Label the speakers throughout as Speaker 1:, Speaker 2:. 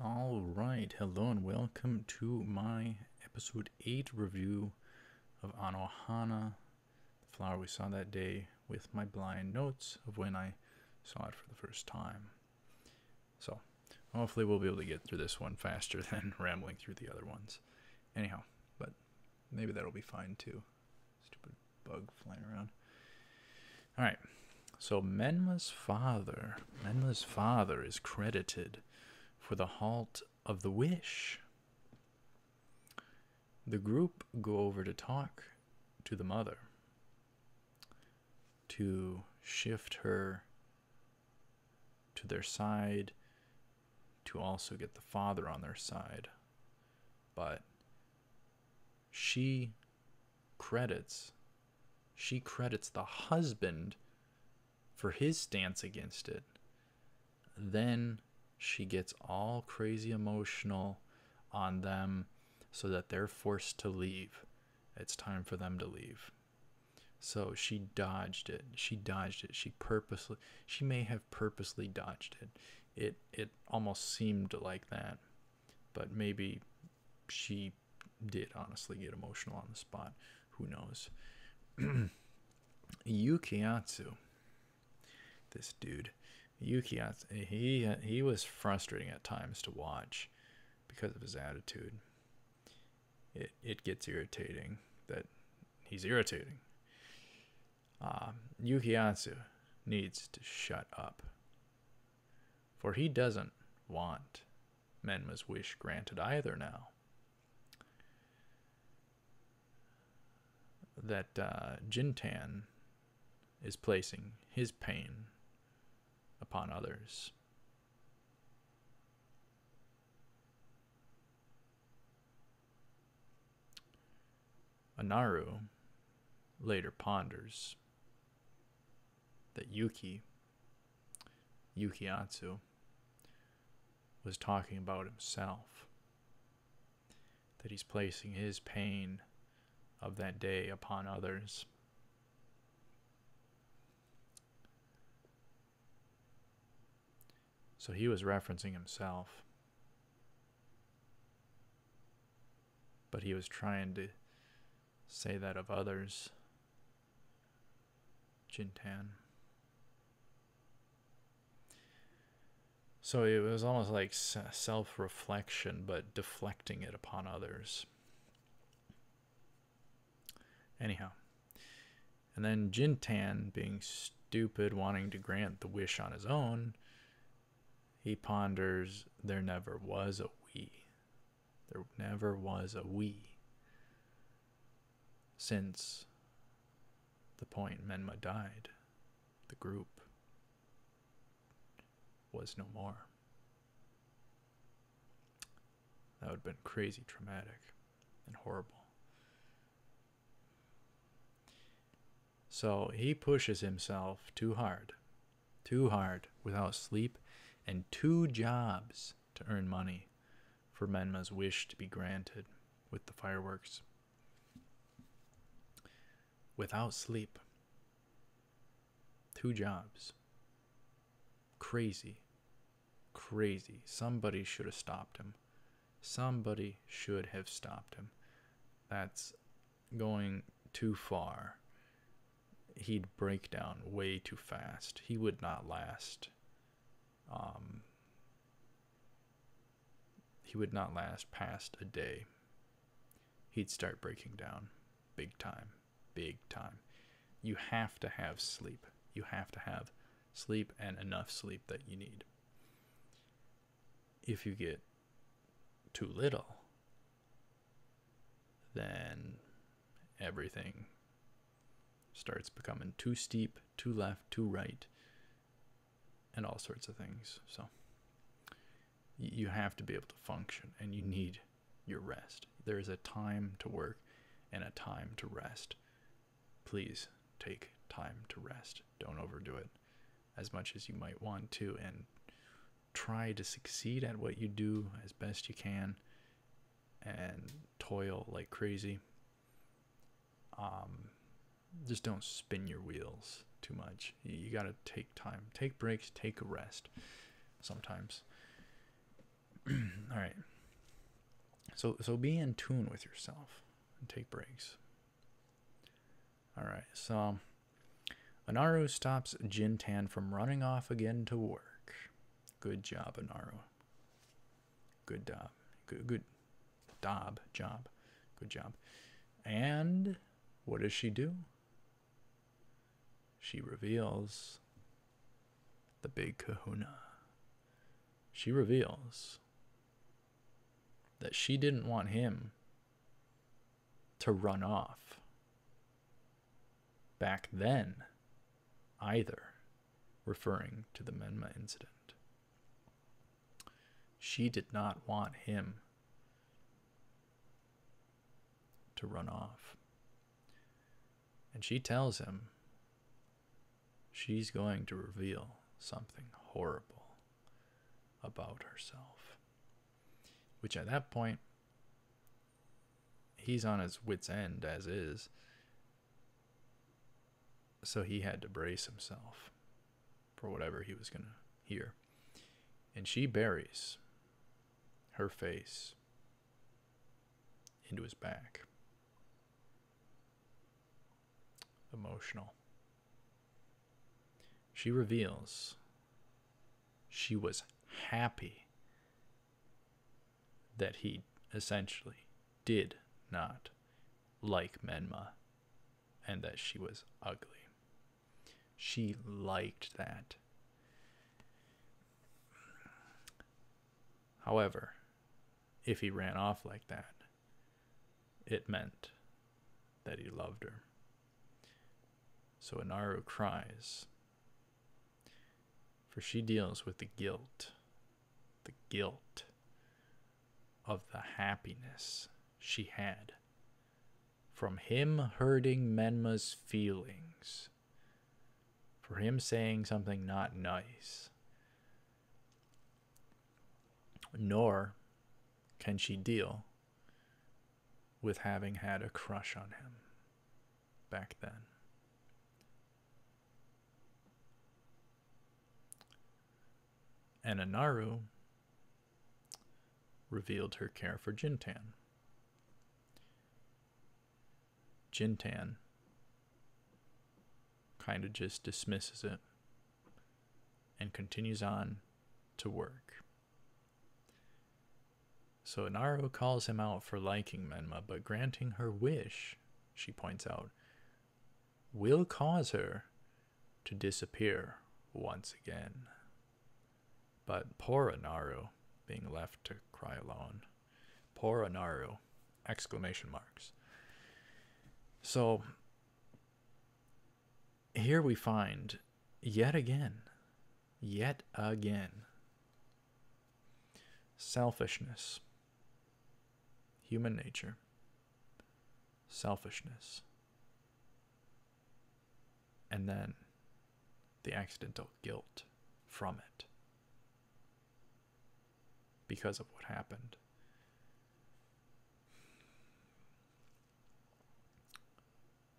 Speaker 1: All right, hello and welcome to my episode 8 review of AnoHana, the flower we saw that day, with my blind notes of when I saw it for the first time. So, hopefully we'll be able to get through this one faster than rambling through the other ones. Anyhow, but maybe that'll be fine too. Stupid bug flying around. Alright, so Menma's father is credited for the halt of the wish. The group go over to talk to the mother to shift her to their side, to also get the father on their side. But she credits the husband for his stance against it. Then she gets all crazy emotional on them so that they're forced to leave. It's time for them to leave. So she dodged it. She may have purposely dodged it. It almost seemed like that. But maybe she did honestly get emotional on the spot. Who knows? Yukiatsu. This dude. Yukiatsu, he was frustrating at times to watch because of his attitude. It gets irritating that he's irritating. Yukiatsu needs to shut up, for he doesn't want Menma's wish granted either now. That Jintan is placing his pain upon others. Anaru later ponders that Yukiatsu, was talking about himself, that he's placing his pain of that day upon others. So he was referencing himself, but he was trying to say that of others. Jintan. So it was almost like self-reflection, but deflecting it upon others. Anyhow. And then Jintan, being stupid, wanting to grant the wish on his own, he ponders, there never was a we. There never was a we. Since the point Menma died, the group was no more. That would have been crazy traumatic and horrible. So he pushes himself too hard, without sleep, and 2 jobs to earn money for Menma's wish to be granted with the fireworks. Without sleep. 2 jobs. Crazy. Somebody should have stopped him. That's going too far. He'd break down way too fast. He would not last. He would not last past a day. He'd start breaking down big time. You have to have sleep. You have to have sleep, and enough sleep that you need. If you get too little, then everything starts becoming too steep, too left, too right, and all sorts of things. So you have to be able to function, and you need your rest. There is a time to work and a time to rest. Please take time to rest. Don't overdo it as much as you might want to, and try to succeed at what you do as best you can, and toil like crazy. Just don't spin your wheels too much. You gotta take time, take breaks, take a rest sometimes. All right. So be in tune with yourself and take breaks. All right. So Anaru stops Jintan from running off again to work. Good job, Anaru. Good job. Good job. Good job. And what does she do? She reveals the big kahuna. She reveals that she didn't want him to run off back then either, referring to the Menma incident. She did not want him to run off. And she tells him she's going to reveal something horrible about herself. Which at that point, he's on his wit's end as is. So he had to brace himself for whatever he was going to hear. And she buries her face into his back. Emotional. She reveals she was happy that he essentially did not like Menma and that she was ugly. She liked that. However, if he ran off like that, it meant that he loved her. So Anaru cries, for she deals with the guilt of the happiness she had from him hurting Menma's feelings, for him saying something not nice. Nor can she deal with having had a crush on him back then. And Anaru revealed her care for Jintan. Jintan kind of just dismisses it and continues on to work. So Anaru calls him out for liking Menma, but granting her wish, she points out, will cause her to disappear once again. But poor Anaru, being left to cry alone. Poor Anaru! Exclamation marks. So here we find yet again, selfishness, human nature, selfishness, and then the accidental guilt from it because of what happened.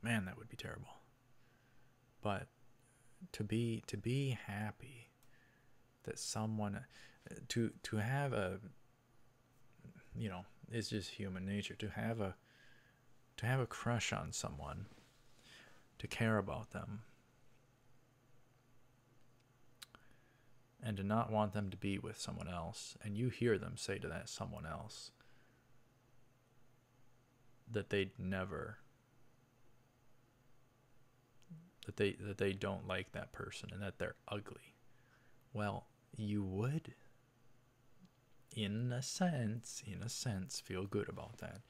Speaker 1: Man, that would be terrible. But to be happy that someone to have a, you know, it's just human nature to have a crush on someone, to care about them, and to not want them to be with someone else, and you hear them say to that someone else that they'd never, that they don't like that person and that they're ugly. Well, you would, in a sense, feel good about that,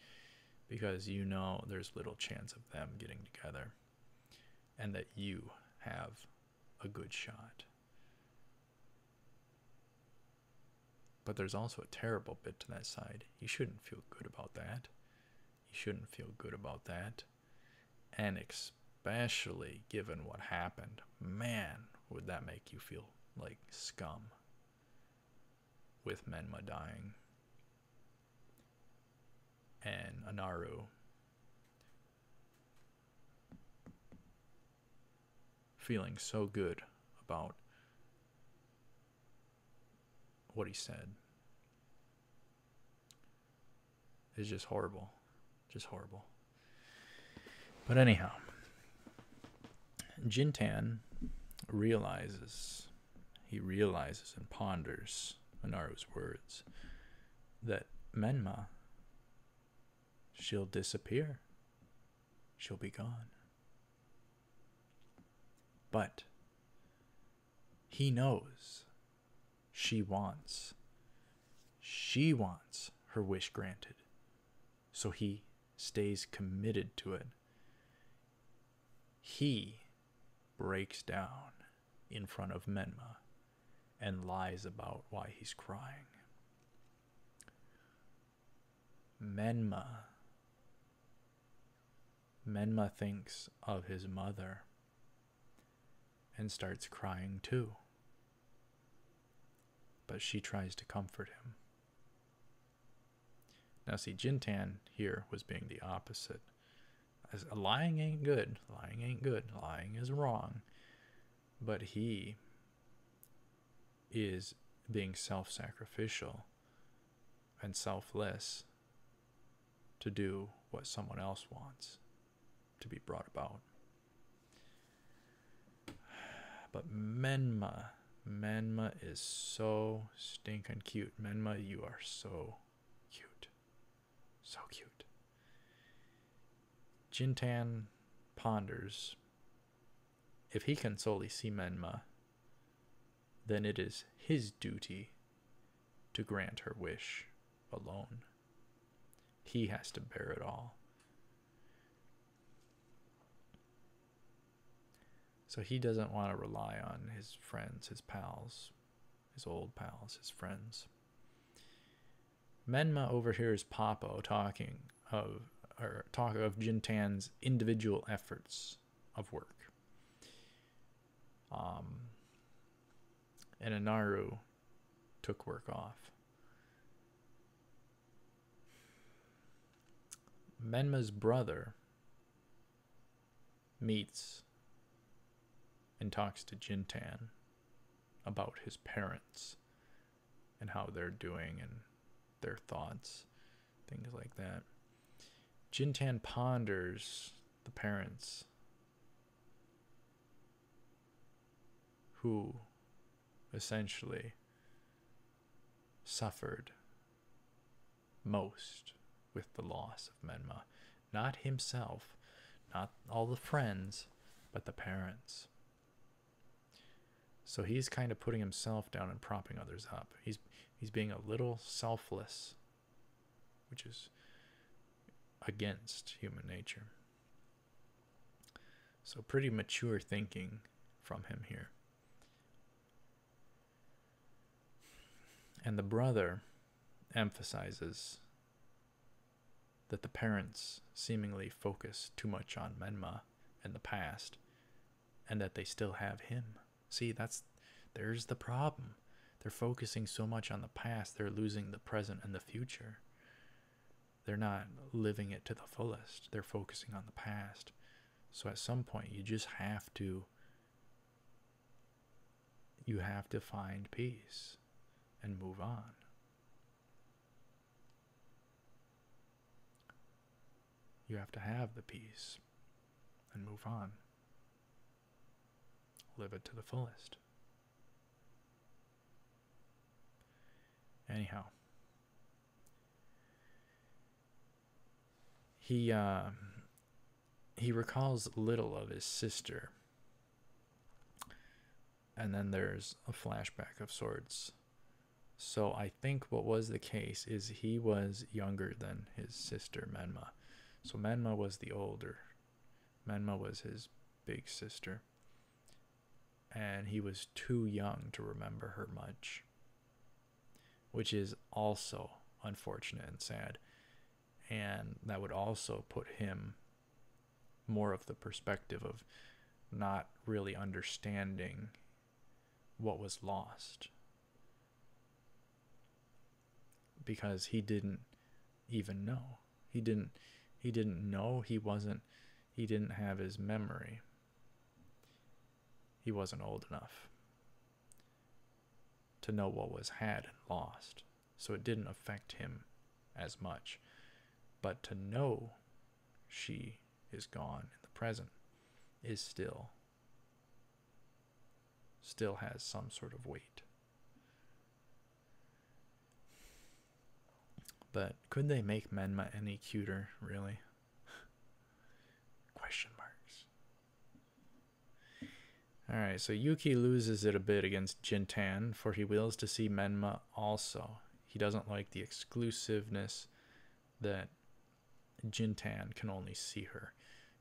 Speaker 1: because you know there's little chance of them getting together and that you have a good shot. But there's also a terrible bit to that side. You shouldn't feel good about that. You shouldn't feel good about that. And especially given what happened, man, would that make you feel like scum with Menma dying and Anaru feeling so good about what he said. is just horrible. Just horrible. But anyhow, Jintan realizes and ponders Anaru's words that Menma, she'll disappear. She'll be gone. But he knows she wants her wish granted. So he stays committed to it. He breaks down in front of Menma and lies about why he's crying. Menma thinks of his mother and starts crying too. But she tries to comfort him. Now see, Jintan here was being the opposite. As lying ain't good. Lying ain't good. Lying is wrong. But he is being self-sacrificial and selfless to do what someone else wants to be brought about. But Menma is so stinking cute. Menma, you are so cute. So cute. Jintan ponders, if he can solely see Menma, then it is his duty to grant her wish alone. He has to bear it all. So he doesn't want to rely on his friends, his pals, his old pals, his friends. Menma overhears Papo talking of Jintan's individual efforts of work. And Anaru took work off. Menma's brother meets and talks to Jintan about his parents and how they're doing and their thoughts, things like that. Jintan ponders the parents who essentially suffered most with the loss of Menma. Not himself, not all the friends, but the parents. So he's kind of putting himself down and propping others up. He's being a little selfless, which is against human nature. So pretty mature thinking from him here. And the brother emphasizes that the parents seemingly focus too much on Menma and the past, and that they still have him. See, there's the problem. They're focusing so much on the past, they're losing the present and the future. They're not living it to the fullest. They're focusing on the past. So at some point, you just have to find peace and move on. You have to have the peace and move on. Live it to the fullest. Anyhow, he recalls little of his sister, and then there's a flashback of sorts. So I think what was the case is he was younger than his sister Menma. So Menma was the older. Menma was his big sister. And he was too young to remember her much, which is also unfortunate and sad. And that would also put him more of the perspective of not really understanding what was lost, because he didn't even know. He didn't know. He didn't have his memory. He wasn't old enough to know what was had and lost, so it didn't affect him as much. But to know she is gone in the present is still has some sort of weight. But could they make Menma any cuter, really? Question marks. Alright, so Yuki loses it a bit against Jintan, for he wills to see Menma also. He doesn't like the exclusiveness that Jintan can only see her.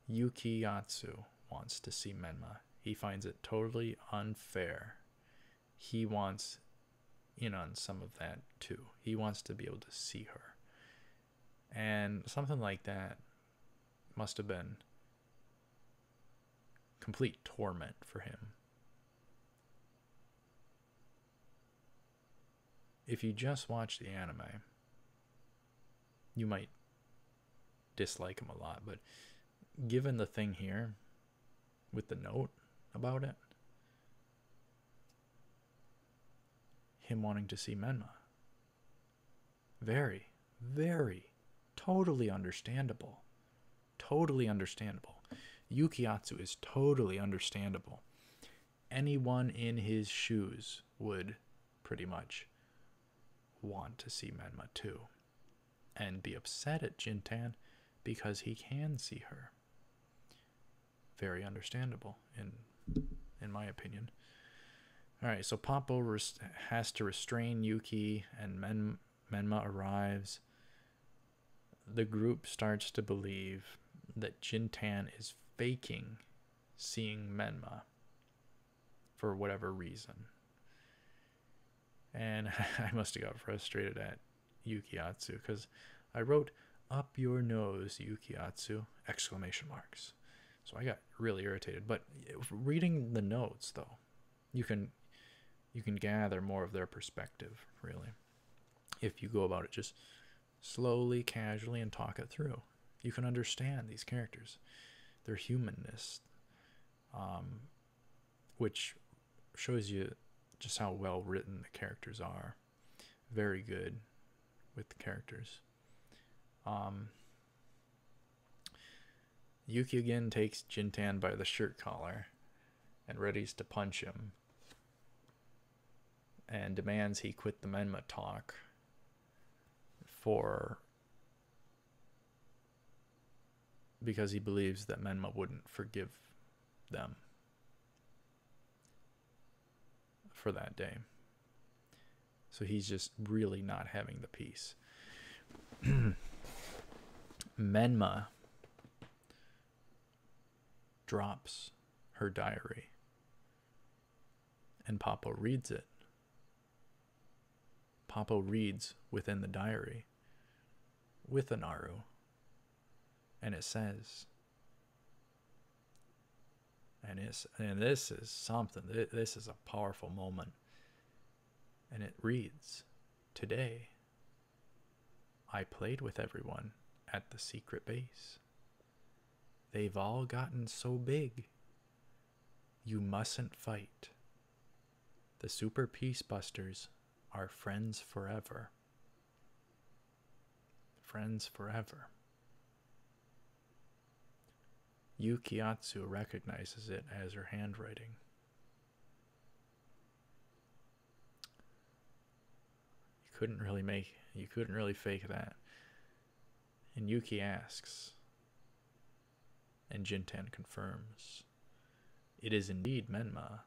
Speaker 1: Yuki Yatsu wants to see Menma. He finds it totally unfair. He wants in on some of that too. He wants to be able to see her. And something like that must have been complete torment for him. If you just watch the anime, you might dislike him a lot, but given the thing here with the note about it, him wanting to see Menma, very, very, totally understandable. Totally understandable. Yukiatsu is totally understandable. Anyone in his shoes would pretty much want to see Menma too, and be upset at Jintan because he can see her. Very understandable, in my opinion. Alright, so Pappo has to restrain Yuki, and Menma arrives. The group starts to believe that Jintan is faking seeing Menma for whatever reason. And I must have got frustrated at Yukiatsu, because I wrote, "Up your nose, Yukiatsu!" exclamation marks. So I got really irritated. But reading the notes, though, you can gather more of their perspective, really, if you go about it just slowly, casually, and talk it through. You can understand these characters, their humanness, which shows you just how well written the characters are. Very good with the characters. Yuki again takes Jintan by the shirt collar and readies to punch him, and demands he quit the Menma talk because he believes that Menma wouldn't forgive them for that day. So he's just really not having the peace. Menma drops her diary, and Pappo reads it. Pappo reads within the diary with an Aru, and it says, and this is something, this is a powerful moment, and it reads, "Today, I played with everyone at the secret base. They've all gotten so big. You mustn't fight. The Super Peace Busters are friends forever." Friends forever. Yukiatsu recognizes it as her handwriting. You couldn't really fake that. And Yuki asks, and Jintan confirms, it is indeed Menma.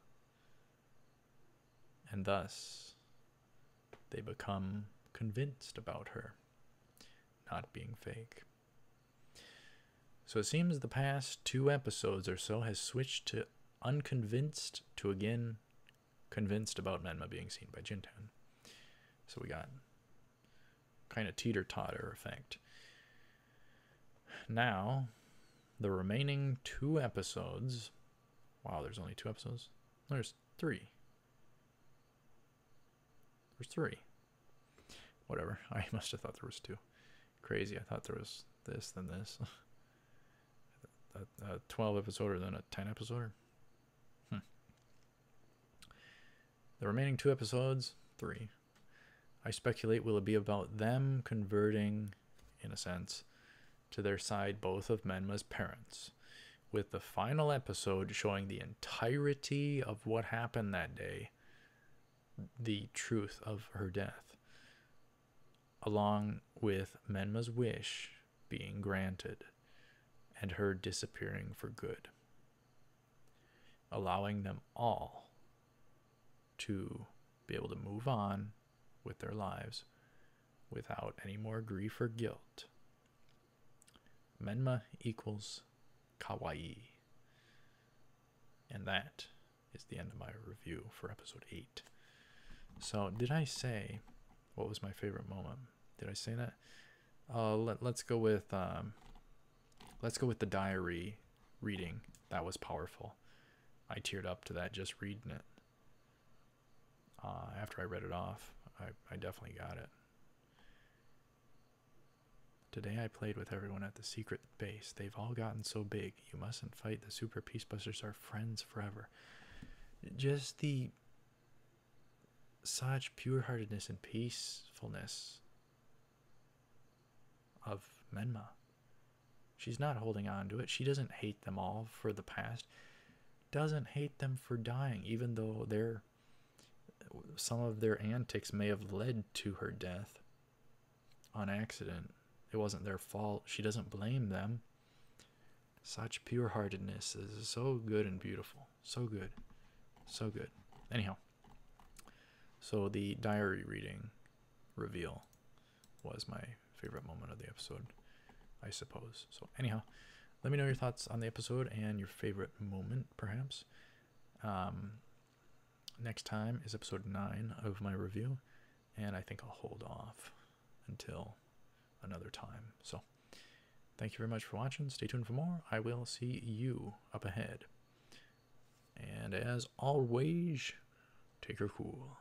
Speaker 1: And thus, they become convinced about her not being fake. So it seems the past 2 episodes or so has switched to unconvinced to again convinced about Menma being seen by Jintan. So we got kind of teeter-totter effect. Now, the remaining 2 episodes. Wow, there's only 2 episodes? There's 3. There's 3. Whatever. I must have thought there was 2. Crazy. I thought there was this, then this. A 12 episode then a 10 episode. The remaining 2 episodes, 3. I speculate will it be about them converting, in a sense, to their side both of Menma's parents, with the final episode showing the entirety of what happened that day, the truth of her death, along with Menma's wish being granted and her disappearing for good, allowing them all to be able to move on with their lives without any more grief or guilt. Menma equals kawaii. And that is the end of my review for episode 8. So, did I say what was my favorite moment? Did I say that? Let's go with the diary reading. That was powerful. I teared up to that just reading it. After I read it off, I definitely got it. Today I played with everyone at the secret base. They've all gotten so big. You mustn't fight. The super peacebusters are friends forever. Just the such pure-heartedness and peacefulness of Menma. She's not holding on to it. She doesn't hate them all for the past. Doesn't hate them for dying, even though some of their antics may have led to her death on accident. It wasn't their fault. She doesn't blame them. Such pure-heartedness is so good and beautiful. So good. So good. Anyhow, so the diary reading reveal was my favorite moment of the episode, I suppose. So anyhow, let me know your thoughts on the episode and your favorite moment, perhaps. Next time is episode 9 of my review, and I think I'll hold off until another time. So thank you very much for watching. Stay tuned for more. I will see you up ahead. And as always, take her cool.